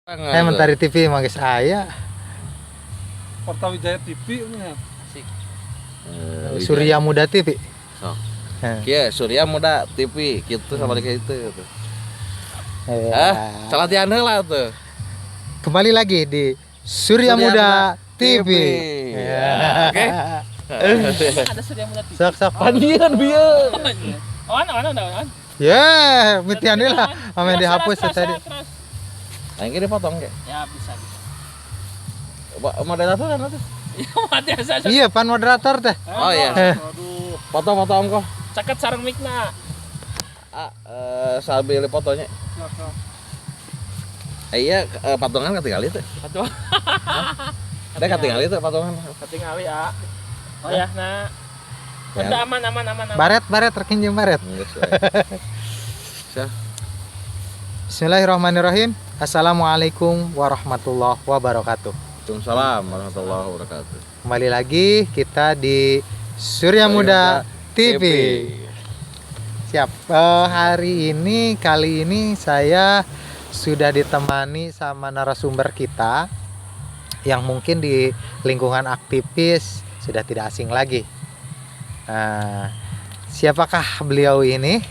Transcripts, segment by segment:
Saya Mentari TV manggil saya. Pertawijaya TV nya. Surya Muda TV. Oh. Iya, Surya Muda TV gitu sama kayak itu. Salah tian lah tuh. Kembali lagi di Surya Muda TV. Oke. Ada Surya Muda TV. Sok-sok Pandian bieu. Awan. ya, mitian lah. Ame dihapus tadi. Nah, ini dipotong kayak. Ya bisa. Moderator kan tuh. Ya mati asa. Iya, pan moderator teh. Oh iya. Aduh. Foto-foto ongkoh. Caket sareng mikna. Sambil fotonya. Iya, patungan ketinggalan itu. Aduh. Ada ketinggalan itu patungan. Ketinggali ya. Oh ya, nah. Udah aman. Baret rekin jeung baret. Siap. Bismillahirrahmanirrahim. Assalamualaikum warahmatullahi wabarakatuh. Waalaikumsalam warahmatullahi wabarakatuh. Kembali lagi kita di Surya Muda TV. Siap. Kali ini saya sudah ditemani sama narasumber kita yang mungkin di lingkungan aktivis sudah tidak asing lagi. Siapakah beliau ini?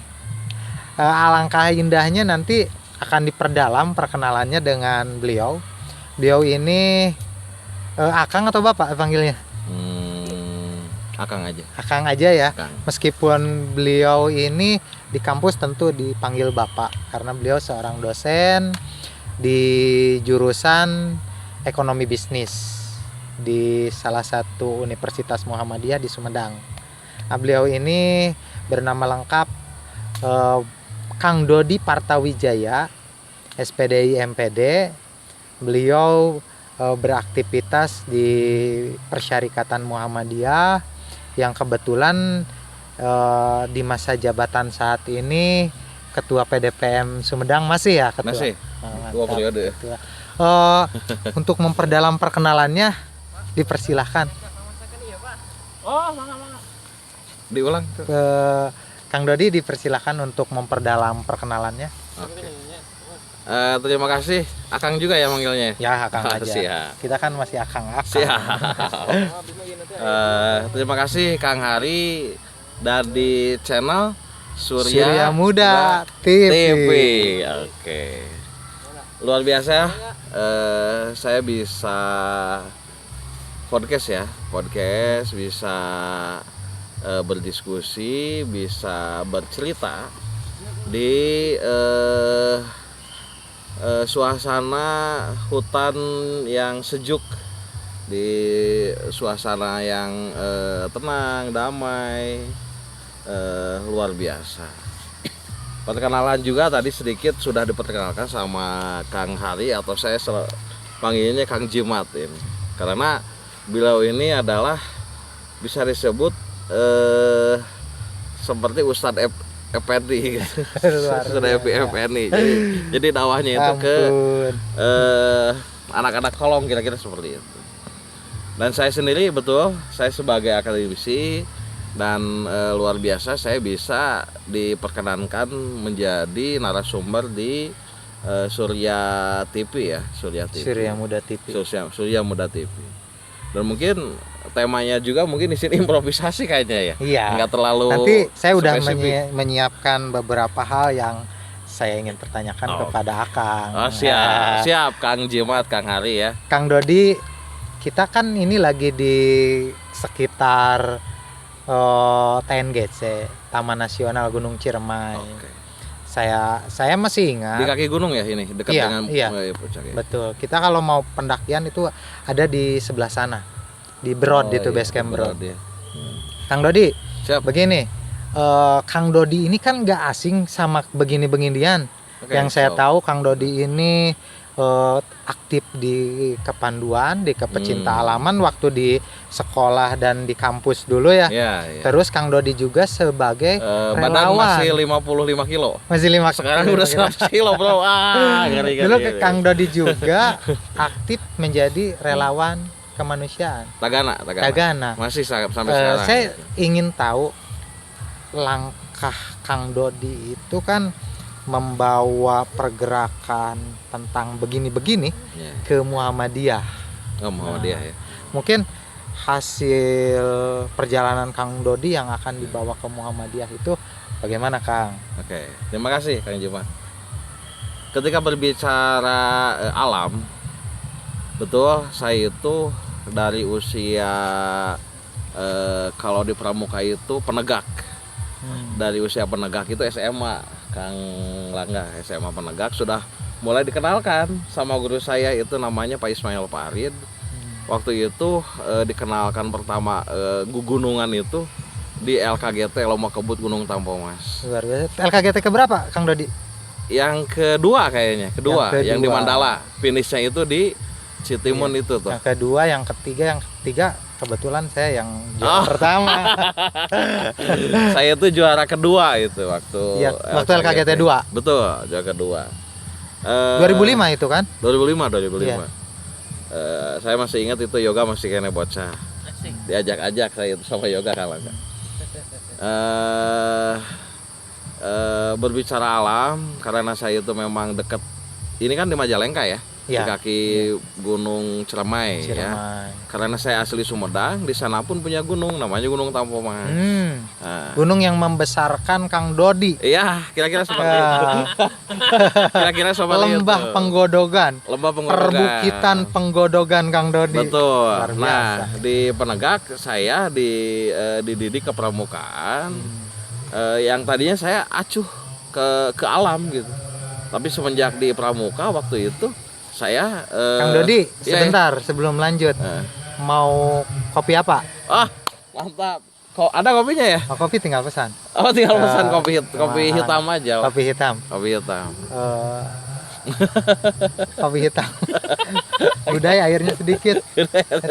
Alangkah indahnya nanti akan diperdalam perkenalannya dengan beliau. Beliau ini Akang atau Bapak panggilnya? Akang aja. Akang aja ya. Akang. Meskipun beliau ini di kampus tentu dipanggil Bapak karena beliau seorang dosen di jurusan ekonomi bisnis di salah satu Universitas Muhammadiyah di Sumedang. Nah, beliau ini bernama lengkap Kang Dodi Partawijaya, SPDI MPD. Beliau beraktivitas di Persyarikatan Muhammadiyah yang kebetulan di masa jabatan saat ini Ketua PDPM Sumedang masih ya Ketua? Masih. Dua periode. Ketua. Untuk memperdalam perkenalannya dipersilahkan. Oh, mangga. Diulang tuh. Kang Dodi dipersilahkan untuk memperdalam perkenalannya. Oke. Terima kasih. Akang juga ya manggilnya. Ya, Akang aja. Siap. Kita kan masih Akang. Siap. Terima kasih Kang Hari dari channel Surya Muda TV. Oke. Luar biasa. Saya bisa podcast bisa berdiskusi, bisa bercerita di suasana hutan yang sejuk, di suasana yang tenang, damai, luar biasa. Perkenalan juga tadi sedikit sudah diperkenalkan sama Kang Hari atau saya panggilnya Kang Jimat ini. Karena beliau ini adalah bisa disebut seperti Ustadz Effendi gitu. Sudah Effendi. Jadi dakwahnya itu ke anak-anak kolong kira-kira seperti itu. Dan saya sendiri saya sebagai akademisi dan luar biasa saya bisa diperkenankan menjadi narasumber di Surya TV ya, Surya Muda TV. Surya Muda TV. Dan mungkin temanya juga mungkin di sini improvisasi kayaknya ya. Iya. Enggak terlalu. Nanti saya udah menyiapkan beberapa hal yang saya ingin pertanyakan kepada Akang. Oh, siap Kang Jimat, Kang Hari ya. Kang Dodi, kita kan ini lagi di sekitar TNGC, Taman Nasional Gunung Ciremai. Oke. Saya masih ingat. Di kaki gunung ya ini, dekat dengan puncak. Betul. Kita kalau mau pendakian itu ada di sebelah sana. Di Brod itu base camp Brod. Ya. Kang Dodi, Siap. begini. Kang Dodi ini kan nggak asing sama begini-beginian. Yang saya tahu Kang Dodi ini aktif di kepanduan, di kepecinta alaman waktu di sekolah dan di kampus dulu ya. Ya. Terus Kang Dodi juga sebagai badan relawan. masih 55 kilo. Masih 5 Sekarang udah 100 kilo bro. Ngeri. Dulu Kang Dodi juga aktif menjadi relawan kemanusiaan. Tagana. Masih sampai sekarang. Saya ingin tahu langkah Kang Dodi itu kan membawa pergerakan tentang begini-begini Ya. ke Muhammadiyah. Oh, Muhammadiyah ya. Mungkin hasil perjalanan Kang Dodi yang akan dibawa ke Muhammadiyah itu bagaimana, Kang? Oke, terima kasih Kang Juma. Ketika berbicara alam, betul saya itu dari usia kalau di pramuka itu penegak. Dari usia penegak itu SMA, Kang Langga, SMA penegak sudah mulai dikenalkan sama guru saya itu namanya Pak Ismail Farid. Waktu itu dikenalkan pertama gunungan itu di LKGT Lomba Kebut Gunung Tampomas. Luar biasa. LKGT keberapa, Kang Dodi? Yang kedua kayaknya, yang di Mandala. Finishnya itu di Citimun itu tuh. Yang kedua, yang ketiga kebetulan saya yang juara pertama. Saya itu juara kedua itu waktu Iya, waktu LKGT 2. Betul, juara kedua. 2005 itu kan? 2005. Iya. Saya masih ingat itu yoga masih kena bocah. Asik. Diajak-ajak saya itu sama yoga kalah. Berbicara alam karena saya itu memang dekat. Ini kan di Majalengka ya. Iya. Di kaki Gunung Ciremai, ya. Ciremai. Karena saya asli Sumedang, di sana pun punya gunung namanya Gunung Tampomas. Nah, Gunung yang membesarkan Kang Dodi. iya, kira-kira seperti Ya, itu. Kira-kira seperti Lembah itu. Penggodogan. Lembah Penggodogan. Perbukitan Penggodogan Kang Dodi. Betul. Luar biasa. Nah, di penegak saya dididik kepramukaan. Yang tadinya saya acuh ke alam gitu. Tapi semenjak di pramuka waktu itu saya Kang Dodi, iya, sebentar sebelum lanjut. Mau kopi apa? Ah, mantap. Kok ada kopinya ya? Mau kopi tinggal pesan. Oh, tinggal pesan kopi Malahan. hitam aja. Kopi hitam. Kopi hitam. Kopi hitam. Budaya airnya sedikit.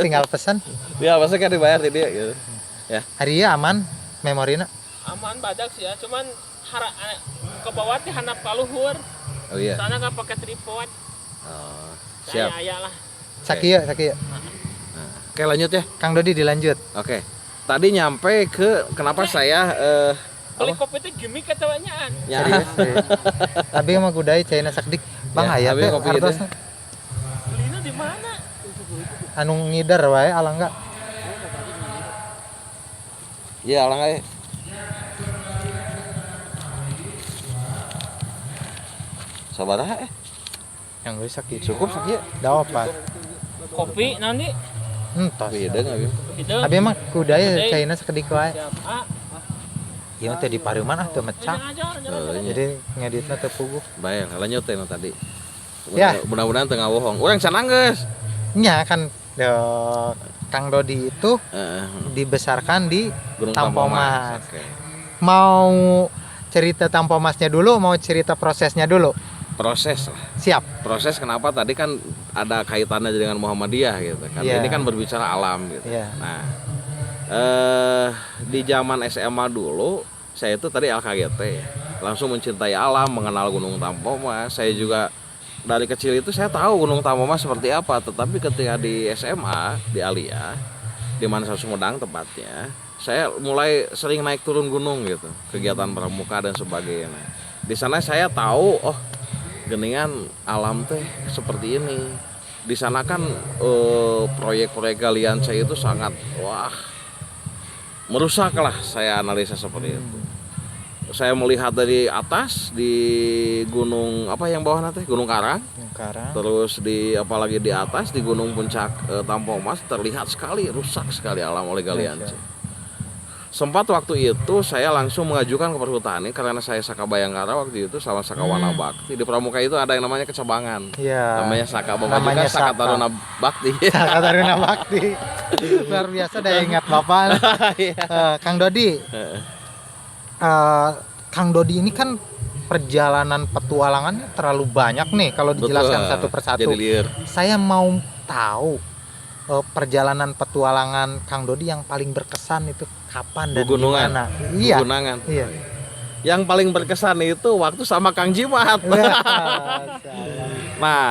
Tinggal pesan. Ya, pasti kan dibayar di dia gitu. Ya. Hari aman memorina. Aman badak sih ya, cuman ke bawah teh handap ka luhur. Oh iya. Sana nggak pakai tripod. Oh, Saya siap. lah. Sakia. Oke, lanjut ya. Kang Dodi dilanjut. Oke. Tadi nyampe ke kenapa saya Beli kopi teh gimmick katawanyaan. ya, Serius. Tapi mah gudai China sakdik. Bang Ya, aya tapi teh kopi artos itu. Belinya di mana? anu ngider wae alangga. Iya, alang aja. Sabaraha Yang gue sakit. cukup sakit. Dapat. Kopi nanti. Entos. Beda enggak gitu. Hideung. Tapi emang kudai Kudai. China sakedik wae. Siap. Ah, Ieu teh di Pareuman teu mecak. jangan. Oh, iya. Jadi ngeditna teu puguh. Baik, lanjut teh tadi. Ya. Mudah-mudahan tengah bohong. Urang canang geus. Nya kan Kang Dodi itu dibesarkan di Gunung Tampomas. Oke. Mau cerita Tampomasnya dulu, mau cerita prosesnya dulu. Proses lah. Siap. Proses kenapa tadi kan ada kaitannya dengan Muhammadiyah gitu kan. Iya. Ini kan berbicara alam gitu. Iya. Nah, di zaman SMA dulu saya itu tadi LKGT ya. Langsung mencintai alam, mengenal Gunung Tampomas. Saya juga dari kecil itu saya tahu Gunung Tampomas seperti apa, tetapi ketika di SMA di Alia, di Mansa Sumedang tepatnya, saya mulai sering naik turun gunung gitu, kegiatan pramuka dan sebagainya. Di sana saya tahu, oh geningan alam teh seperti ini. Di sana kan proyek-proyek galian saya itu sangat merusak lah, saya analisa seperti itu. Saya melihat dari atas di gunung apa yang bawah nanti Gunung Karang, Karang. terus di apalagi di atas di Gunung Puncak Tampomas terlihat sekali rusak sekali alam oleh galian. Sempat waktu itu saya langsung mengajukan ke Perhutani karena saya Saka Bayangkara waktu itu sama Saka Wana Bakti. Di Pramuka itu ada yang namanya kecabangan. Iya. Namanya Saka Bapak Namanya juga Saka Saka. Taruna Bakti. Saka Taruna Bakti. Luar biasa daya ingat Bapak. Kang Dodi. Kang Dodi ini kan perjalanan petualangannya terlalu banyak nih kalau dijelaskan Betul. satu persatu. Jadi liar. Saya mau tahu perjalanan petualangan Kang Dodi yang paling berkesan itu kapan dan Pegunungan. gimana? Iya. Pegunungan. Iya. Yang paling berkesan itu waktu sama Kang Jimat. Nah,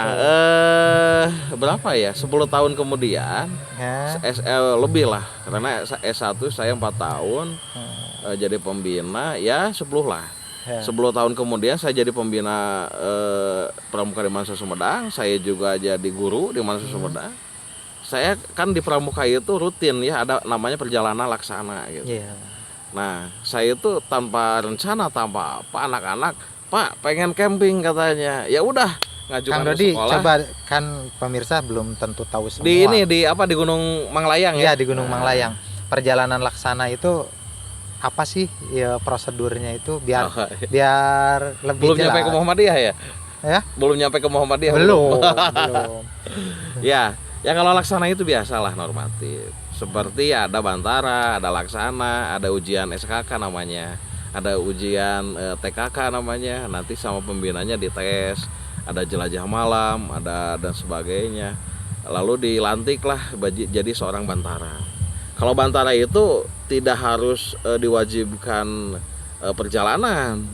berapa ya? 10 tahun kemudian, lebih lah. Karena S1 saya 4 tahun, jadi pembina, ya 10 lah. Ya. 10 tahun kemudian saya jadi pembina pramuka di Mansa Sumedang, saya juga jadi guru di Mansa Sumedang. Saya kan di pramuka itu rutin ya, ada namanya perjalanan laksana gitu. Iya. Nah, saya itu tanpa rencana, tanpa apa, anak-anak, Pak pengen camping katanya. Ya udah, ngajukan Kang ke Dodi, sekolah. coba kan pemirsa belum tentu tahu semua. Di ini di apa di Gunung Manglayang Iya, ya? di Gunung Manglayang. Perjalanan laksana itu apa sih ya prosedurnya itu biar Oh, biar lebih belum jelas. nyampe ke Muhammadiyah ya? Ya? Belum nyampe ke Muhammadiyah. Belum, belum. Ya, ya kalau laksana itu biasalah normatif. Seperti ada bantara, ada laksana, ada ujian SKK namanya, ada ujian TKK namanya. Nanti sama pembinanya dites, ada jelajah malam, ada dan sebagainya. Lalu dilantiklah jadi seorang bantara. Kalau bantara itu tidak harus diwajibkan perjalanan.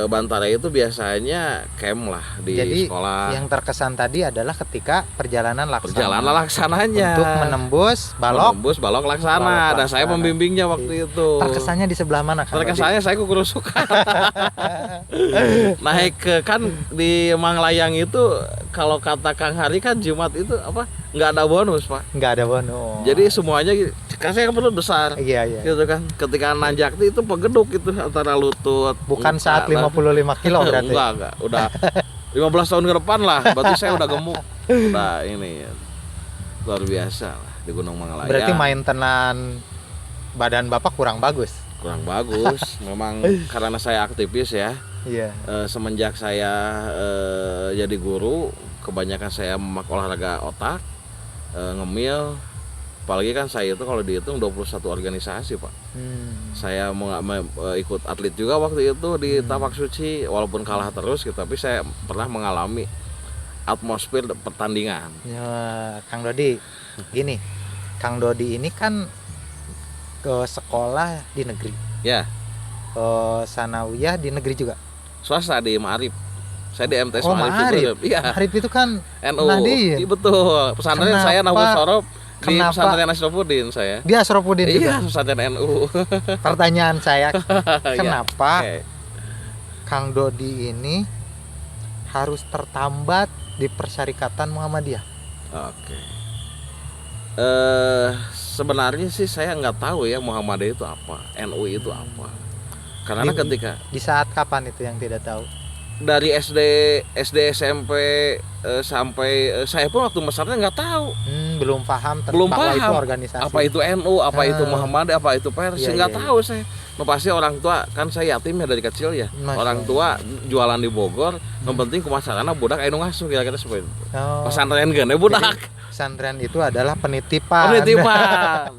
Bantara itu biasanya camp lah di Jadi sekolah. yang terkesan tadi adalah ketika perjalanan laksana. Perjalanan laksananya Untuk menembus balok. menembus balok laksana, Balok dan saya laksana. pembimbingnya waktu itu. Terkesannya di sebelah mana, Kang Dodi? Terkesannya saya kukurusukan. Naik ke kan di Manglayang itu kalau kata Kang Hari kan Jumat itu apa? Nggak ada bonus, Pak. Nggak ada bonus. Jadi semuanya kan saya kan perlu besar. iya, iya. Gitu kan. Ketika nanjak itu pegeduk itu antara lutut. Bukan muka, saat 55 kilo berarti. Enggak. Udah 15 tahun ke depan lah. Berarti saya udah gemuk. Udah ini ya. Luar biasa lah di Gunung Manglayang. Berarti maintenance badan Bapak kurang bagus. Kurang bagus. Memang karena saya aktivis ya. Iya. Semenjak saya jadi guru, kebanyakan saya memakai olahraga otak, ngemil. Apalagi kan saya itu kalau dihitung 21 organisasi, Pak. Saya ikut atlet juga waktu itu di Tapak Suci, walaupun kalah terus gitu, tapi saya pernah mengalami atmosfer pertandingan. Ya, Kang Dodi, gini, Kang Dodi ini kan ke sekolah di negeri, Ya, sanawiyah di negeri juga. swasta di Ma'arif. Saya di MTS Oh, Ma'arif. Ma'arif. Iya, Ma'arif itu kan NU. Nahdien. Iya, betul. Pesantren saya Kenapa- Nahwu Sorob di kenapa- pesantren Asrofuddin saya. dia Asrofuddin Iya, juga. pesantren NU. Pertanyaan saya, Iya. kenapa Oke. Kang Dodi ini harus tertambat di Persyarikatan Muhammadiyah? Oke. Sebenarnya sih saya nggak tahu ya Muhammadiyah itu apa, NU itu apa. Karena Di- ketika Di saat kapan itu yang tidak tahu? dari SD SMP sampai saya pun waktu pesantren nggak tahu. Belum paham tentang Belum bahwa itu paham organisasi. apa itu NU, apa itu Muhammadiyah, apa itu Persi, Iya, nggak iya, tahu saya. Nah, pasti orang tua kan saya yatim ya dari kecil ya. Masya Orang tua jualan di Bogor, yang penting kumasarana budak anu ngasuh kira-kira seperti itu. Oh, Pesantren gede budak. pesantren itu adalah penitipan. Penitipan.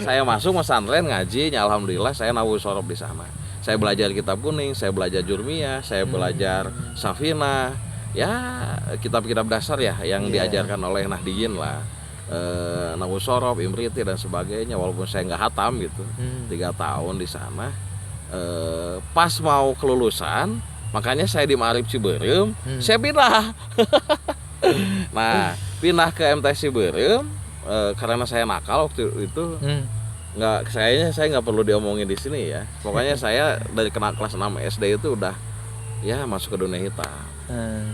Saya masuk pesantren ngaji, alhamdulillah saya Nahwu Sorob di sana. Saya belajar kitab kuning, saya belajar jurmiyah, saya belajar safina, ya kitab-kitab dasar ya yang Iya. diajarkan oleh Nahdien lah, Nahwu Sorob, Imriti dan sebagainya. Walaupun saya nggak hatam gitu, 3 tahun di sana. Pas mau kelulusan, makanya saya di Ma'arif Ciberem, saya pindah. Nah, pindah ke MTS Ciberem karena saya nakal waktu itu. Nggak, saya nggak perlu diomongin di sini ya. Pokoknya saya dari kelas 6 SD itu udah ya masuk ke dunia hitam.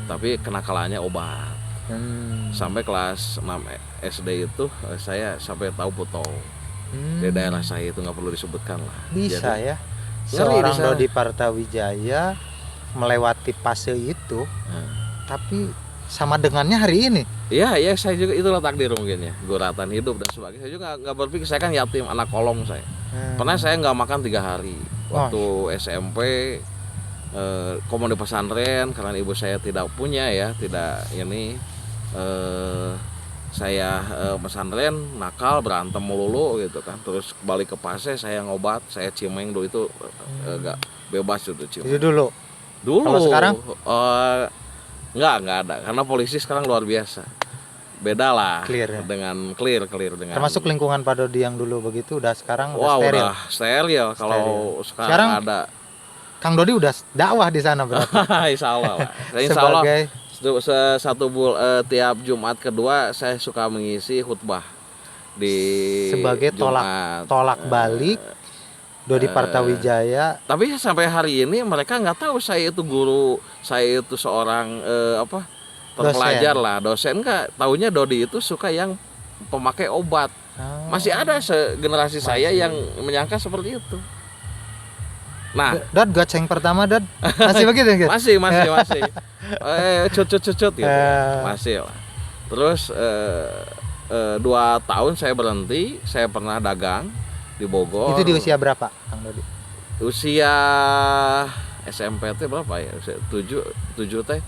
Tapi kenakalannya obat. Sampai kelas 6 SD itu saya sampai tahu putau. Di daerah saya itu nggak perlu disebutkan lah. Bisa Jadi, ya. ngeri Seorang di sana. Dodi Partawijaya melewati fase itu, tapi sama dengannya hari ini. Iya, ya saya juga itulah takdir mungkin ya, guratan hidup dan sebagainya. Saya juga nggak berpikir, saya kan yatim, anak kolong saya. Pernah saya nggak makan 3 hari waktu SMP. Komo di pesantren karena ibu saya tidak punya ya, tidak ini. Saya pesantren nakal, berantem melulu gitu kan. Terus balik ke Pase, saya ngobat, saya cimeng dulu itu agak bebas itu cimeng. Itu dulu. Dulu. Kalau sekarang? Nggak ada, karena polisi sekarang luar biasa. Beda lah Clear ya? dengan clear dengan. Termasuk lingkungan Pak Dodi yang dulu begitu udah sekarang Wah, udah steril. udah steril. Kalau sekarang ada Kang Dodi udah dakwah di sana berarti. insya Allah lah. Insya Allah Sebagai tiap Jumat kedua saya suka mengisi khutbah di sebagai Jumat. tolak balik Dodi Partawijaya. Tapi sampai hari ini mereka nggak tahu saya itu guru, saya itu seorang terpelajar lah, dosen. Nggak taunya Dodi itu suka yang pemakai obat. Masih ada generasi saya yang menyangka seperti itu. Nah, Dod goceng pertama Dod masih begitu gitu? masih cut gitu, masih lah. Terus 2 tahun saya berhenti, saya pernah dagang di Bogor. Itu di usia berapa, Kang Dodi? Usia SMP teh berapa ya? Usia 7 teh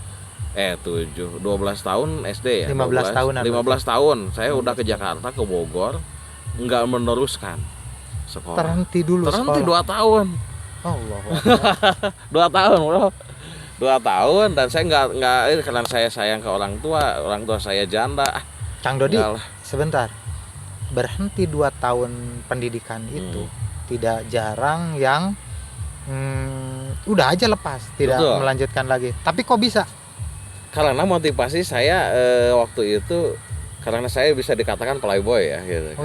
12 tahun SD ya. 15 tahunan. 15 tahun. Saya udah ke Jakarta, ke Bogor, nggak meneruskan sekolah. Terhenti dulu Terhenti sekolah. 2 tahun. Allah. 2 tahun, bro. 2 tahun dan saya nggak karena saya sayang ke orang tua saya janda. Kang Dodi, Enggak lah. sebentar. Berhenti 2 tahun pendidikan itu tidak jarang yang udah aja lepas, tidak Betul. melanjutkan lagi. Tapi kok bisa? Karena motivasi saya waktu itu karena saya bisa dikatakan playboy ya gitu.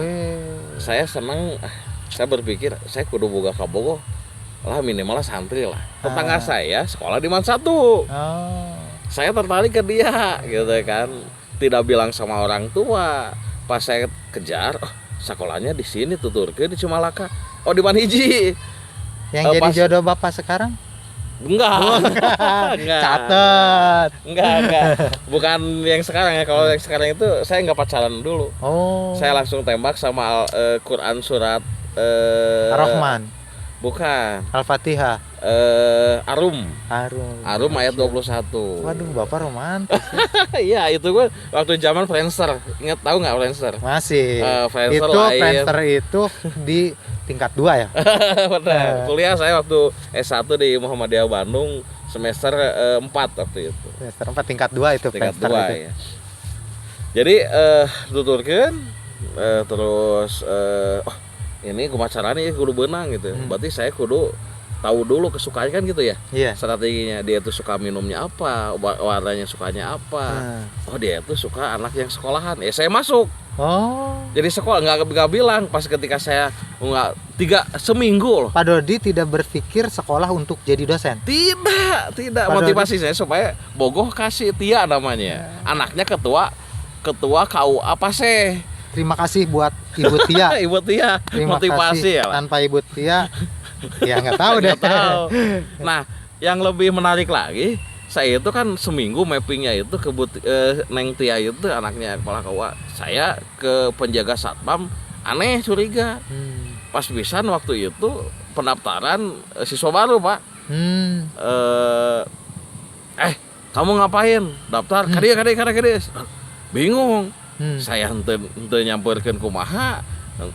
Saya senang, saya berpikir saya kudu boga kabogo lah, minimal santri lah. Tetangga saya sekolah di Man 1. Saya tertarik ke dia gitu kan. Tidak bilang sama orang tua. Pas saya kejar, sekolahnya di sini tuturkeun di Cimalaka. Oh, di Man hiji. Yang jadi jodoh Bapak sekarang? Enggak. Catet. Enggak. Bukan yang sekarang ya. Kalau yang sekarang itu saya enggak pacaran dulu. Saya langsung tembak sama Quran surat Ar-Rahman. Bukan. Al-Fatihah. Arum ayat 21. Waduh, Bapak romantis. Iya, itu gue waktu zaman Friendster. Ingat tahu nggak Friendster? Masih. Friendster Itu lain. Friendster itu di tingkat 2 ya? Benar. Kuliah saya waktu S1 di Muhammadiyah Bandung semester 4 waktu itu. Semester 4 tingkat 2 itu Tingkat Friendster 2 itu. ya. Jadi tuturkeun terus ini kumacarana ya kudu beunang gitu. Berarti saya kudu tahu dulu kesukaannya kan gitu ya. Iya. Strateginya dia tuh suka minumnya apa, warnanya sukanya apa. Oh, dia tuh suka anak yang sekolahan. Ya saya masuk. Jadi sekolah nggak bilang pas ketika saya seminggu loh. Pak Dodi tidak berpikir sekolah untuk jadi dosen. Tidak. Motivasi saya supaya bogoh kasih Tia namanya. Anaknya ketua KUA apa sih? Terima kasih buat Ibu Tia. Ibu Tia. Terima Motivasi kasih. ya lah. Tanpa Ibu Tia, ya nggak tahu deh. Nggak tahu. Nah, yang lebih menarik lagi, saya itu kan seminggu mappingnya itu ke Neng Tia itu anaknya kepala KUA. Saya ke penjaga satpam, aneh curiga. Pas pisan waktu itu pendaftaran siswa baru, Pak. Kamu ngapain? Daftar kade. Bingung. Saya henteu nyamperkeun kumaha.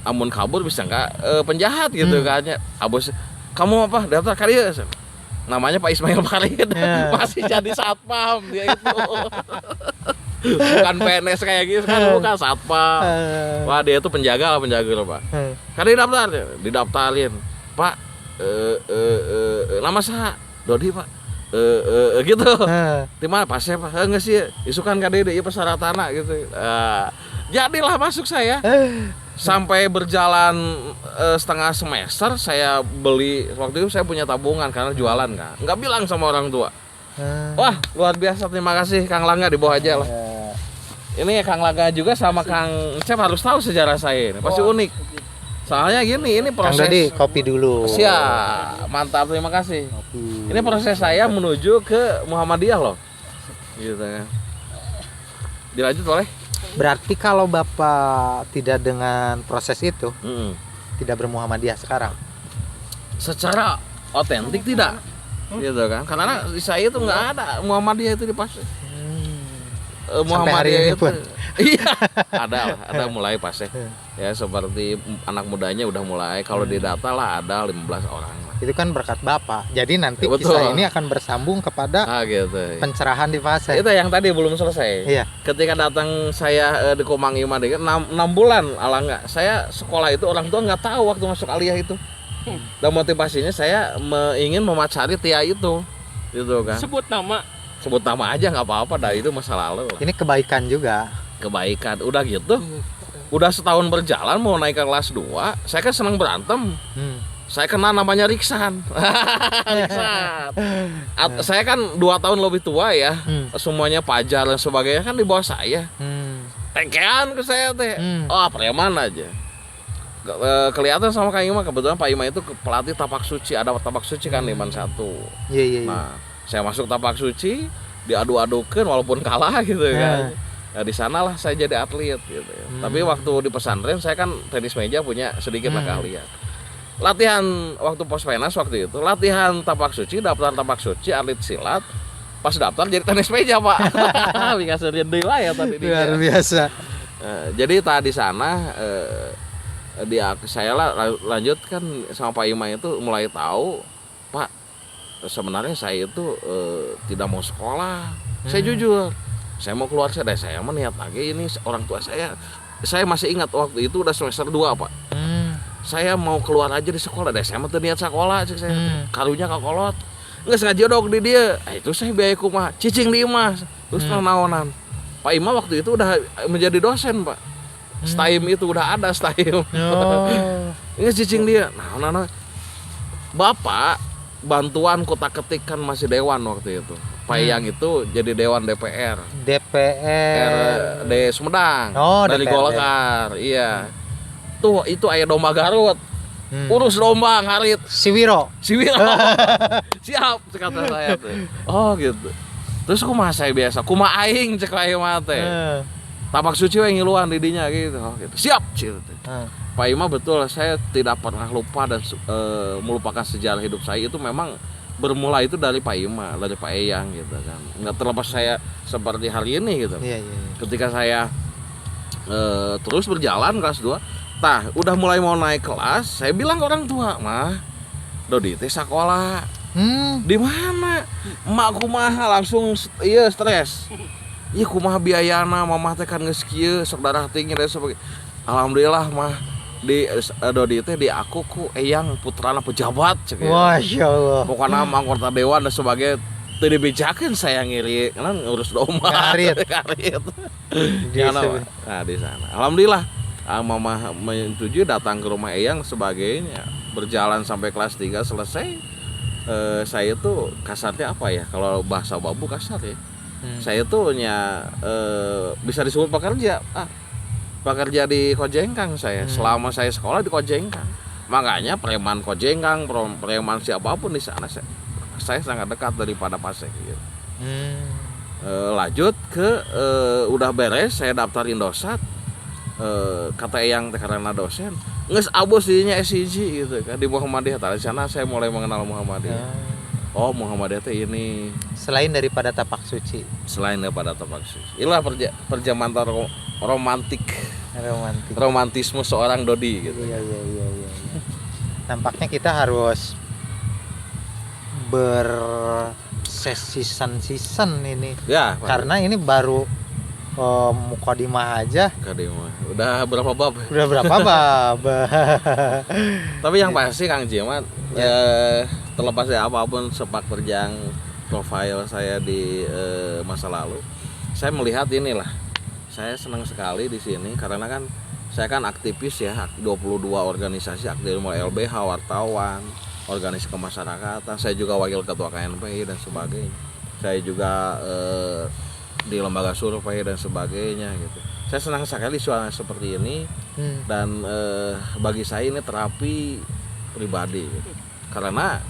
Amun kabur bisa nggak penjahat gitu kan. Abos, kamu apa? Daftar kade. Namanya Pak Ismail Farid. Masih jadi satpam dia itu. Bukan PNS kayak gitu kan, bukan satpam. Wah, dia itu penjaga loh, Pak. Kade didaftarin. Pak, nama saya Dodi, Pak. Gitu. Di mana pasnya, Pak? Enggak sih, isukan KDD ieu persyaratanna gitu. Jadilah masuk saya. Sampai berjalan setengah semester saya beli, waktu itu saya punya tabungan karena jualan kan. Enggak bilang sama orang tua. Wah, luar biasa, terima kasih Kang Langga, dibawa aja lah. Ini Kang Langga juga sama Kang Cep harus tahu sejarah saya ini, pasti unik. Soalnya gini, ini proses. Kang Dodi, kopi dulu. Siap, mantap, terima kasih. Kopi. Ini proses saya menuju ke Muhammadiyah loh. Gitu kan. Dilanjut boleh? Berarti kalau Bapak tidak dengan proses itu, tidak bermuhammadiyah sekarang? Secara otentik tidak. Gitu kan. Karena di saya itu nggak ada Muhammadiyah itu di pas. Muhammadiyah itu. Iya, ada mulai pas ya seperti anak mudanya udah mulai, kalau di data lah ada 15 orang lah. Itu kan berkat Bapak. Jadi nanti Betul. kisah ini akan bersambung kepada Gitu. pencerahan di fase. Itu yang tadi belum selesai. Iya. Ketika datang saya di Komang Iman 6 bulan alangga. Saya sekolah itu orang tua nggak tahu waktu masuk aliyah itu. Dan motivasinya saya ingin memacari Tia itu. Gitu kan. Sebut nama aja nggak apa-apa, dah itu masa lalu. Ini kebaikan juga. Kebaikan udah gitu. Udah setahun berjalan mau naik ke kelas 2, saya kan senang berantem. Saya kenal namanya Riksan. Riksan. Saya kan 2 tahun lebih tua ya. Semuanya pajar dan sebagainya kan di bawah saya. Tengkean ke saya teh. Oh, preman aja. Kelihatan sama Kang Ima, kebetulan Pak Ima itu pelatih tapak suci, ada tapak suci kan Liman 1. Iya. Nah, saya masuk tapak suci, diadu-adukan walaupun kalah gitu kan. Nah, di sanalah saya jadi atlet gitu ya. Tapi waktu di pesantren saya kan tenis meja punya sedikit lah keahlian. Latihan waktu Pospenas waktu itu, latihan tapak suci, daftar tapak suci, atlet silat. Pas daftar jadi tenis meja, Pak. Bisa deui ya tadi dia. Luar biasa. Jadi tadi sana saya lanjutkan sama Pak Ima itu mulai tahu, Pak, sebenarnya saya itu tidak mau sekolah. Saya jujur, saya mau keluar saya meniat lagi ini orang tua saya masih ingat waktu itu udah semester 2, Pak. Saya mau keluar aja di sekolah, saya mah teu niat sekolah cek saya. Karunya kakolot. Geus ngajodok di dia. Itu saya biaya kumaha? Cicing di imah. Terus naonan. Pak Ima waktu itu udah menjadi dosen, Pak. Staim itu udah ada Staim. Ini cicing dia. Nah, Bapak bantuan kotak ketik kan masih dewan waktu itu. Pak Yang itu jadi dewan DPR. DPR RD Sumedang. Dari DPRD. Golkar. Iya. Tuh itu aya domba Garut. Urus domba ngarit. si Wiro. Siap kata saya tuh. Oh gitu. Terus kumaha saya biasa, kumaha aing cek aing mah teh. Tapak suci we ngiluan di dinya gitu. Oh gitu. Siap gitu. Pak Ima betul, saya tidak pernah lupa dan melupakan sejarah hidup saya itu memang bermula itu dari Pak Ima, dari Pak Eyang gitu kan. Enggak terlepas saya seperti hari ini gitu. Iya. Ketika saya terus berjalan kelas 2, udah mulai mau naik kelas, saya bilang ke orang tua, "Mah, Dodi teh sekolah." Di mana? Emak kumaha langsung stres. Iya kumaha biayana, mamah teh kan geus kieu, sok darah tinggi dan sebagainya. Alhamdulillah mah di Dodi teh di aku ku Eyang putrana pejabat cek ya. Masya Allah. Pokoknya anggota dewan dan sebagainya. Teu dibejakeun saya ngiri, kan ngurus domba. Karit. Nah, di sana. Alhamdulillah mamah menyetujui datang ke rumah Eyang sebagainya. Berjalan sampai kelas 3 selesai. Saya tuh kasarnya apa ya? Kalau bahasa babu kasar ya. Saya tuh bisa disebut pekerja. Pekerja di Kojengkang saya. Selama saya sekolah di Kojengkang. Makanya preman Kojengkang, preman siapapun di sana saya sangat dekat daripada Pasek gitu. Lanjut ke udah beres saya daftar Indosat. Kata Eyang teh karena dosen geus abos dinya SIG gitu kan di Muhammadiyah. Dari sana saya mulai mengenal Muhammadiyah. Oh, Muhammadiyah teh ini Selain daripada tapak suci. selain daripada tapak suci. Inilah perjalanan romantik. Romantisme seorang Dodi gitu. Iya. Nampaknya kita harus season ini. Ya, Karena ini baru mukadimah aja. Kademah. Udah berapa bab? Udah berapa bab? Tapi yang pasti Kang Jiman terlepas dari apapun sepak terjang profil saya di masa lalu, saya melihat inilah. Saya senang sekali di sini karena kan saya kan aktivis ya, 22 organisasi aktif mulai LBH, wartawan, organisasi kemasyarakatan. Saya juga wakil ketua KNPI dan sebagainya. Saya juga di lembaga survei dan sebagainya gitu. Saya senang sekali suara seperti ini dan bagi saya ini terapi pribadi gitu. Karena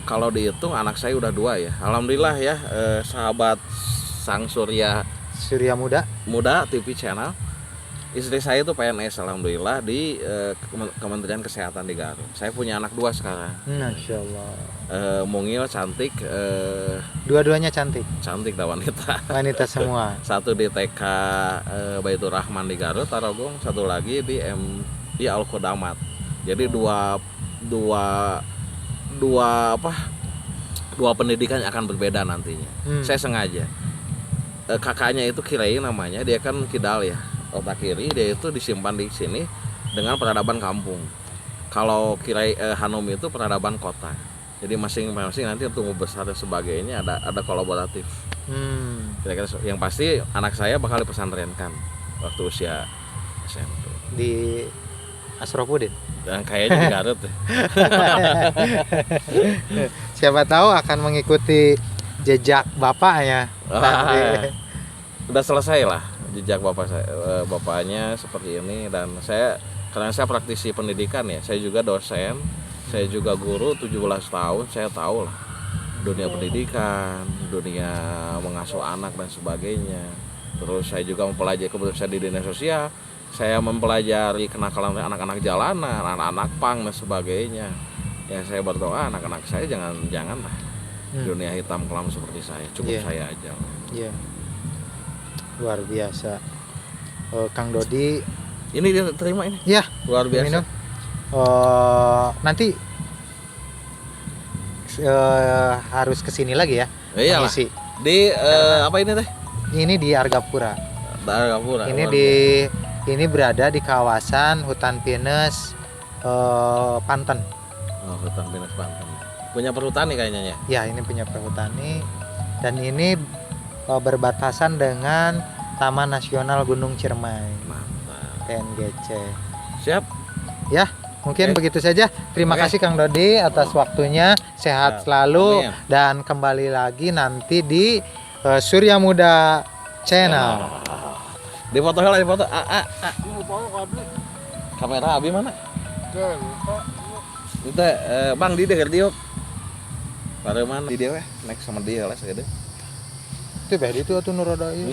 kalau dihitung anak saya udah 2 ya. Alhamdulillah ya, sahabat Sang Surya Muda TV channel. Istri saya itu PNS alhamdulillah di Kementerian Kesehatan di Garut. Saya punya anak 2 sekarang. Masya Allah. Mungil cantik, Dua-duanya cantik. cantik dah wanita. Wanita semua. Satu di TK Baitur Rahman di Garut, Tarogong. Satu lagi di MI Al Khodamat. Jadi dua pendidikan akan berbeda nantinya. Saya sengaja. Kakaknya itu Kirai namanya, dia kan kidal ya, otak kiri, dia itu disimpan di sini dengan peradaban kampung. Kalau Kirai Hanum itu peradaban kota. Jadi masing-masing nanti tumbuh besar dan sebagainya ada kolaboratif. Kira-kira yang pasti anak saya bakal dipesantrenkan waktu usia SMP. Di Asrofuddin. Dan kayaknya di Garut deh. Siapa tahu akan mengikuti jejak bapaknya. Nanti. Udah selesai lah jejak bapaknya seperti ini. Dan saya, karena saya praktisi pendidikan ya, saya juga dosen, saya juga guru 17 tahun, saya tahu lah dunia pendidikan, dunia mengasuh anak dan sebagainya. Terus saya juga mempelajari, kebetulan saya di dinas sosial, saya mempelajari kenakalan anak-anak jalanan, anak-anak pang dan sebagainya. Ya saya berdoa anak-anak saya janganlah dunia hitam kelam seperti saya, cukup saya aja. Iya. Luar biasa. Kang Dodi, ini dia terima ini. ya, Luar biasa. minum. Nanti harus kesini lagi ya. Iyalah. mengisi. Di apa ini teh? Ini di Argapura. Argapura. Ini berada di kawasan hutan pinus Panten. Oh, hutan pinus Panten. Punya perhutani kayaknya ya. Ya, ini punya perhutani dan ini berbatasan dengan Taman Nasional Gunung Ciremai. Mantap. TNGC. Siap. Ya, mungkin begitu saja. Terima kasih Kang Dodi atas waktunya. Sehat selalu. Amin. Dan kembali lagi nanti di Surya Muda Channel. Di foto lah, di foto. Kamera Abi mana? Itu Bang di dekat dia. Pada mana di dia weh? Next sama dia lah segede. Itu itu atuh nu roda ieu.